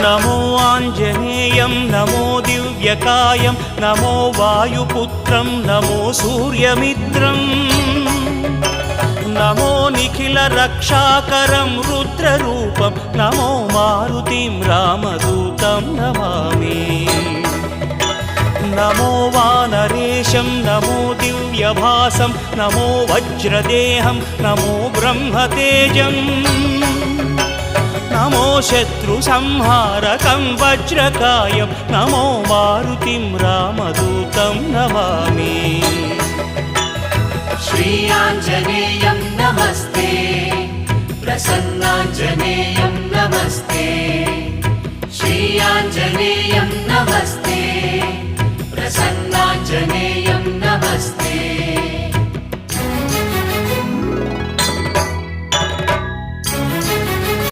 नमो आञ्जनेयं नमो दिव्यकायं नमो वायुपुत्रं नमो सूर्यमित्रं नमो निखिलरक्षाकरं रुद्ररूपं नमो मारुतिं रामदूतं नमामि नमो वानरेशं नमो दिव्यभासं नमो वज्रदेहं नमो ब्रह्मतेजम् नमो शत्रुसंहारकं वज्रकायं नमो मारुतिं रामदूतं नमामि श्री आञ्जनेयं नमस्ते प्रसन्नाञ्जनेयं नमस्ते श्री आञ्जनेयं नमस्ते